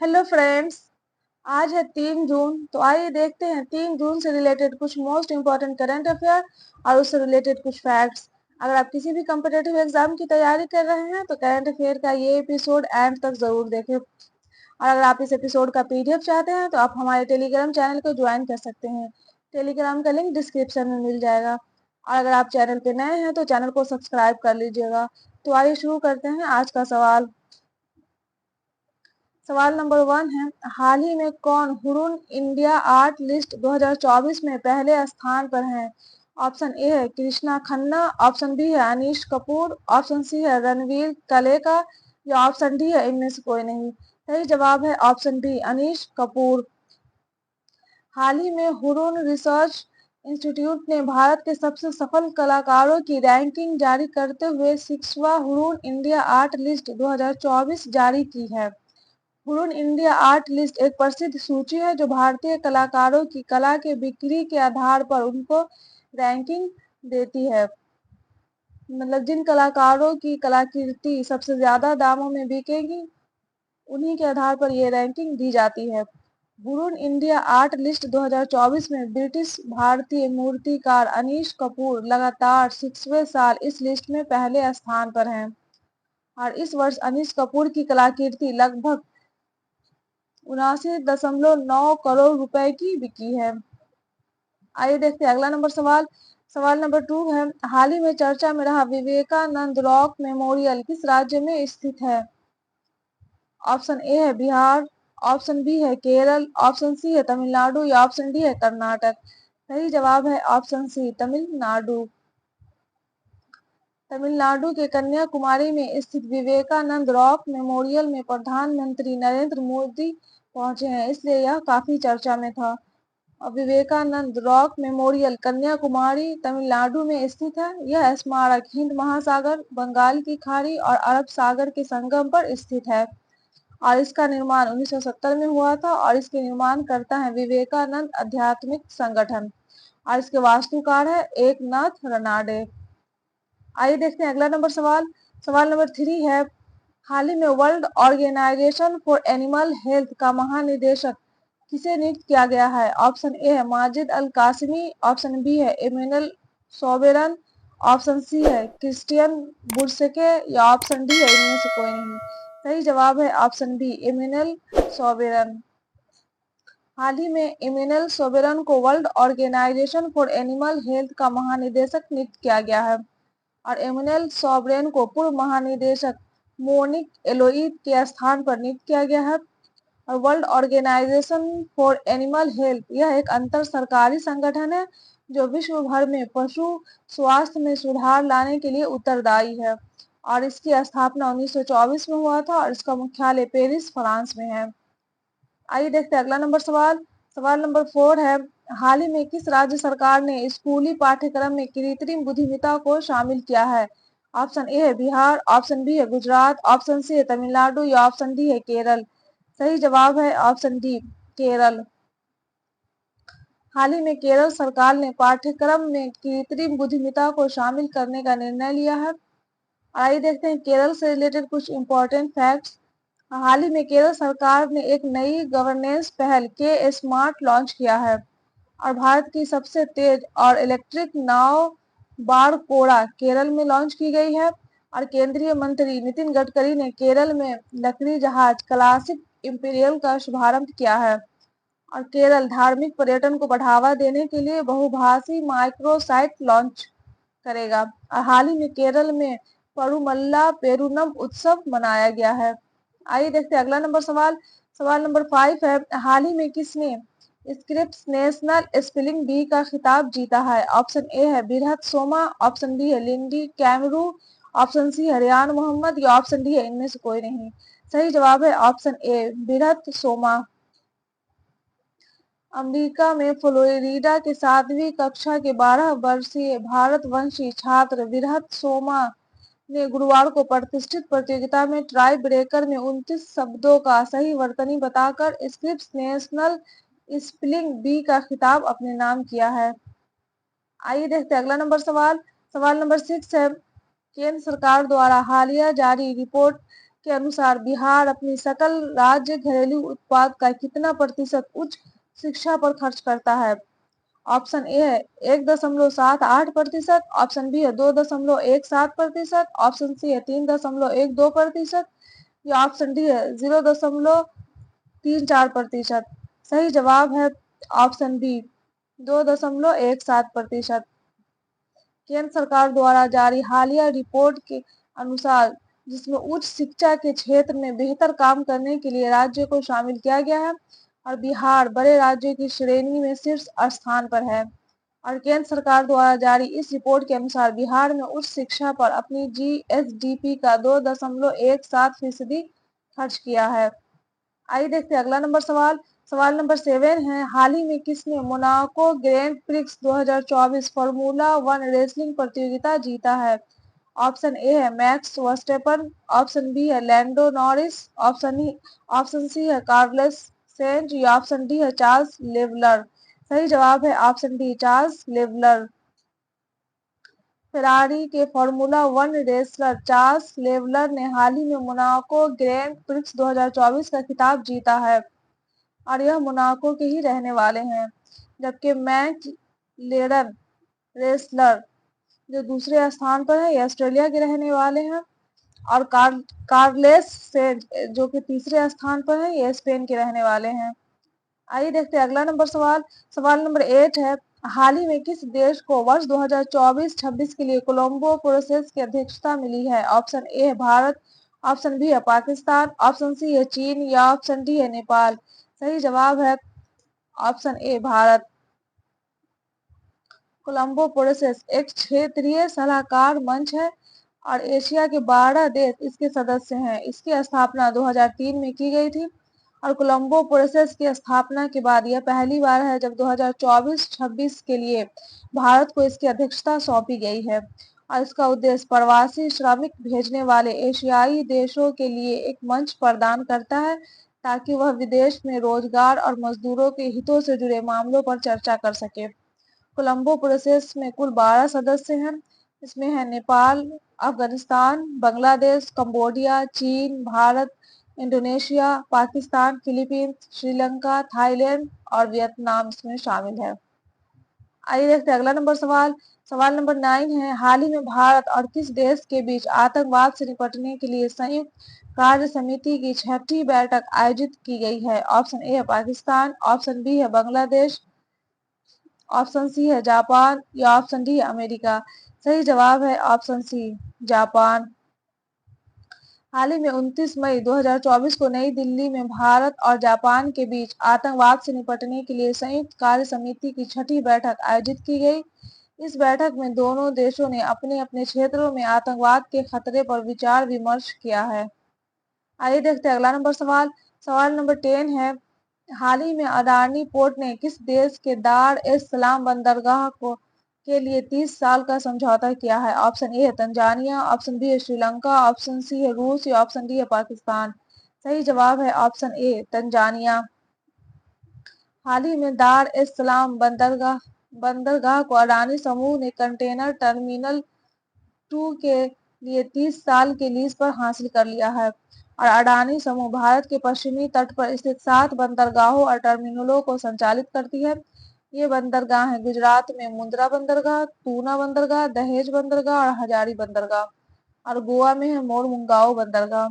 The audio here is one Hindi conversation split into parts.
Hello friends. आज है 3 जून, तो आइए देखते हैं 3 जून से रिलेटेड कुछ मोस्ट इम्पॉर्टेंट करंट अफेयर और उससे रिलेटेड कुछ फैक्ट्स। अगर आप किसी भी कम्पिटेटिव एग्जाम की तैयारी कर रहे हैं तो करंट अफेयर का ये एपिसोड एंड तक जरूर देखें। और अगर आप इस एपिसोड का पीडीएफ चाहते हैं तो आप हमारे टेलीग्राम चैनल को ज्वाइन कर सकते हैं। टेलीग्राम का लिंक डिस्क्रिप्शन में मिल जाएगा। और अगर आप चैनल पे नए हैं तो चैनल को सब्सक्राइब कर लीजिएगा। तो आइए शुरू करते हैं आज का सवाल। सवाल नंबर 1 है, हाल ही में कौन हुरून इंडिया आर्ट लिस्ट 2024 में पहले स्थान पर हैं? ऑप्शन ए है कृष्णा खन्ना, ऑप्शन बी है अनीश कपूर, ऑप्शन सी है रणवीर कलेका या ऑप्शन डी है इनमें से कोई नहीं। सही जवाब है ऑप्शन बी अनीश कपूर। हाल ही में हुरून रिसर्च इंस्टीट्यूट ने भारत के सबसे सफल कलाकारों की रैंकिंग जारी करते हुए 6वां हुरून इंडिया आर्ट लिस्ट 2024 जारी की है। हुरून इंडिया आर्ट लिस्ट एक प्रसिद्ध सूची है जो भारतीय कलाकारों की कला के बिक्री के आधार पर उनको रैंकिंग देती है। मतलब जिन कलाकारों की कलाकृति सबसे ज्यादा दामों में बिकेगी उन्हीं के आधार पर ये रैंकिंग दी जाती है। हुरून इंडिया आर्ट लिस्ट 2024 में ब्रिटिश भारतीय मूर्तिकार अनीश कपूर लगातार 6वें साल इस लिस्ट में पहले स्थान पर हैं। और इस वर्ष अनीश कपूर की कलाकृति लगभग 79.9 करोड़ रुपए की बिकी है। आइए देखते हैं अगला नंबर सवाल। सवाल नंबर 2 है, हाल ही में चर्चा में रहा विवेकानंद रॉक मेमोरियल किस राज्य में स्थित है? ऑप्शन ए है बिहार, ऑप्शन बी है केरल, ऑप्शन सी है तमिलनाडु या ऑप्शन डी है कर्नाटक। सही जवाब है ऑप्शन सी तमिलनाडु। तमिलनाडु के कन्याकुमारी में स्थित विवेकानंद रॉक मेमोरियल में प्रधानमंत्री नरेंद्र मोदी पहुंचे हैं, इसलिए यह काफी चर्चा में था। और विवेकानंद रॉक मेमोरियल कन्याकुमारी तमिलनाडु में स्थित है। यह स्मारक हिंद महासागर, बंगाल की खाड़ी और अरब सागर के संगम पर स्थित है और इसका निर्माण 1970 में हुआ था और इसके निर्माण करता है विवेकानंद आध्यात्मिक संगठन और इसके वास्तुकार है एकनाथ रनाडे। आइए देखते हैं अगला नंबर सवाल। सवाल नंबर 3 है, हाल ही में World Organisation for Animal Health का महानिदेशक किसे नियुक्त किया गया है? ऑप्शन ए है माजिद अल कासिमी, ऑप्शन बी है इमेनुअल सोबेरन, ऑप्शन सी है क्रिस्टियन बुरसेके या ऑप्शन डी है इनमें से कोई नहीं। सही जवाब है ऑप्शन बी इमेनुअल सोबेरन। हाल ही में इमेनुअल सोबेरन को World Organisation for Animal Health का महानिदेशक नियुक्त किया गया है और इमेनुअल सोबरेन को पूर्व महानिदेशक मोनिक एलोईद के स्थान पर नियुक्त किया गया है। और World Organisation for Animal Health यह एक अंतर सरकारी संगठन है जो विश्व भर में पशु स्वास्थ्य में सुधार लाने के लिए उत्तरदायी है और इसकी स्थापना 1924 में हुआ था और इसका मुख्यालय पेरिस फ्रांस में है। आइए देखते हैं अगला नंबर सवाल। सवाल नंबर 4 है, हाल ही में किस राज्य सरकार ने स्कूली पाठ्यक्रम में कृत्रिम बुद्धिमत्ता को शामिल किया है? ऑप्शन ए है बिहार, ऑप्शन बी है गुजरात, ऑप्शन सी है तमिलनाडु या ऑप्शन डी है केरल। सही जवाब है ऑप्शन डी केरल। हाल ही में केरल सरकार ने पाठ्यक्रम में कृत्रिम बुद्धिमत्ता को शामिल करने का निर्णय लिया है। आइए देखते हैं केरल से रिलेटेड कुछ इंपॉर्टेंट फैक्ट्स। हाल ही में केरल सरकार ने एक नई गवर्नेंस पहल के स्मार्ट लॉन्च किया है और भारत की सबसे तेज और इलेक्ट्रिक नाव बारकोड़ा केरल में लॉन्च की गई है। और केंद्रीय मंत्री नितिन गडकरी ने केरल में लकड़ी जहाज क्लासिक इंपीरियल का शुभारंभ किया है। और केरल धार्मिक पर्यटन को बढ़ावा देने के लिए बहुभाषी माइक्रो साइट लॉन्च करेगा। और हाल ही में केरल में परुमल्ला पेरूनम उत्सव मनाया गया है। आइए देखते हैं अगला नंबर सवाल। सवाल नंबर 5 है, हाल ही में किसने स्क्रिप्स नेशनल स्पेलिंग बी का खिताब जीता है? ऑप्शन ए है बिरहत सोमा, ऑप्शन बी है लिंडी कैमरू, ऑप्शन सी है रियान मोहम्मद या ऑप्शन डी है इनमें से कोई नहीं। सही जवाब है ऑप्शन ए बिरहत सोमा। अमेरिका में फ्लोरिडा के 7वीं कक्षा के 12 वर्षीय भारतवंशी छात्र बिरहत सोमा ने गुरुवार को प्रतिष्ठित प्रतियोगिता में ट्राई ब्रेकर में 29 शब्दों का सही वर्तनी बताकर स्क्रिप्स नेशनल स्पेलिंग बी का खिताब अपने नाम किया है। आइए देखते हैं अगला नंबर सवाल। सवाल नंबर 6 है, केंद्र सरकार द्वारा हालिया जारी रिपोर्ट के अनुसार बिहार अपनी सकल राज्य घरेलू उत्पाद का कितना प्रतिशत उच्च शिक्षा पर खर्च करता है? ऑप्शन ए है 1.78%, ऑप्शन बी है 2.17%, ऑप्शन सी है 3.12%, या ऑप्शन डी है 0.34%। सही जवाब है ऑप्शन बी 2.17%। केंद्र सरकार द्वारा जारी हालिया रिपोर्ट के अनुसार, जिसमें उच्च शिक्षा के क्षेत्र में बेहतर काम करने के लिए राज्य को शामिल किया गया है, और बिहार बड़े राज्यों की श्रेणी में शीर्ष स्थान पर है। और केंद्र सरकार द्वारा जारी इस रिपोर्ट के अनुसार बिहार में उच्च शिक्षा पर अपनी जीएसडीपी का 2.17% खर्च किया है। आइए देखते हैं अगला नंबर सवाल। सवाल नंबर 7 है, हाल ही में किसने Monaco grand prix 2024 formula 1 wrestling प्रतियोगिता जीता है? ऑप्शन ए है मैक्स वर्स्टेपन, ऑप्शन बी है लैंडो नॉरिस, ऑप्शन सी है कार्लोस सेंज, या ऑप्शन डी है चार्ल्स लेवलर। सही जवाब है option D Charles leveller. Ferrari के फार्मूला 1 रेसलर चार्ल्स लेवलर ने हाल ही में मोनाको ग्रैंड प्रिक्स 2024 का खिताब जीता है, और यह मोनाको के ही रहने वाले हैं। जबकि मैक लेरन रेसलर जो दूसरे स्थान पर है, ये ऑस्ट्रेलिया के रहने वाले हैं। और कार्लेस सेंज जो कि तीसरे स्थान पर है, ये स्पेन के रहने वाले हैं। आइए देखते हैं अगला नंबर सवाल। सवाल नंबर 8 है, हाल ही में किस देश को वर्ष 2024-26 के लिए कोलंबो प्रोसेस की अध्यक्षता मिली है? ऑप्शन ए है भारत, ऑप्शन बी है पाकिस्तान, ऑप्शन सी है चीन, या ऑप्शन डी है नेपाल। सही जवाब है option A Bharat. Colombo process एक क्षेत्रीय सलाहकार मंच है, और एशिया के 12 देश इसके सदस्य हैं। इसकी स्थापना 2003 में की गई थी, और कोलंबो प्रोसेस की स्थापना के बाद यह पहली बार है जब 2024-26 के लिए भारत को इसकी अध्यक्षता सौंपी गई है। और इसका उद्देश्य प्रवासी श्रमिक भेजने वाले एशियाई देशों के लिए एक मंच प्रदान करता है, ताकि वह विदेश में रोजगार और मजदूरों के हितों से जुड़े मामलों पर चर्चा कर सके। कोलंबो प्रोसेस में कुल 12 सदस्य हैं। इसमें है नेपाल, अफगानिस्तान, बांग्लादेश, कंबोडिया, चीन, Bharat, Indonesia, Pakistan, Philippines, Sri Lanka, Thailand और वियतनाम इसमें शामिल है। आइए देखते हैं अगला नंबर सवाल। सवाल नंबर 9 है, हाल ही में भारत और किस देश के बीच आतंकवाद से निपटने के लिए संयुक्त कार्य समिति की 6ठी बैठक आयोजित की गई है? ऑप्शन ए है पाकिस्तान, ऑप्शन बी है बांग्लादेश, ऑप्शन सी है जापान, या ऑप्शन डी है अमेरिका। सही जवाब है ऑप्शन सी जापान। हाल ही में 29 मई 2024 को नई दिल्ली में भारत और जापान के बीच आतंकवाद से निपटने के लिए संयुक्त कार्य समिति की 6ठी बैठक आयोजित की गई। इस बैठक में दोनों देशों ने अपने अपने क्षेत्रों में आतंकवाद के खतरे पर विचार विमर्श किया है। आइए देखते हैं अगला नंबर सवाल। सवाल नंबर 10 है, हाल ही में अडानी पोर्ट ने किस देश के दार एस सलाम बंदरगाह को के लिए 30 साल का समझौता किया है? ऑप्शन ए है तंजानिया, ऑप्शन बी है श्रीलंका, ऑप्शन सी है रूस, या ऑप्शन डी है पाकिस्तान। सही जवाब है ऑप्शन ए तंजानिया। हाल ही में दार एस सलाम बंदरगाह को अडानी समूह ने कंटेनर टर्मिनल 2 के लिए 30 साल के लीज पर हासिल कर लिया है। और अडानी समूह भारत के पश्चिमी तट पर स्थित 7 बंदरगाहों और टर्मिनलों को संचालित करती है। ये बंदरगाह है गुजरात में मुंद्रा बंदरगाह, तूना बंदरगाह, दहेज बंदरगाह और हजारी बंदरगाह, और गोवा में है मोरमुगाओ बंदरगाह।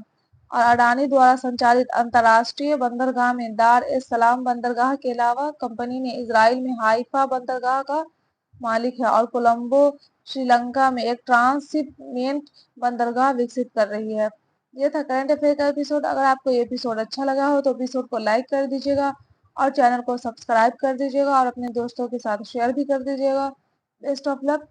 और अडानी द्वारा संचालित अंतर्राष्ट्रीय बंदरगाह में दार एस सलाम बंदरगाह के अलावा कंपनी ने इजराइल में हाइफा बंदरगाह का मालिक है, और कोलंबो श्रीलंका में एक ट्रांसशिपमेंट बंदरगाह विकसित कर रही है। ये था करंट अफेयर का एपिसोड। अगर आपको ये एपिसोड अच्छा लगा हो तो एपिसोड को लाइक कर दीजिएगा, और चैनल को सब्सक्राइब कर दीजिएगा, और अपने दोस्तों के साथ शेयर भी कर दीजिएगा। Best of luck.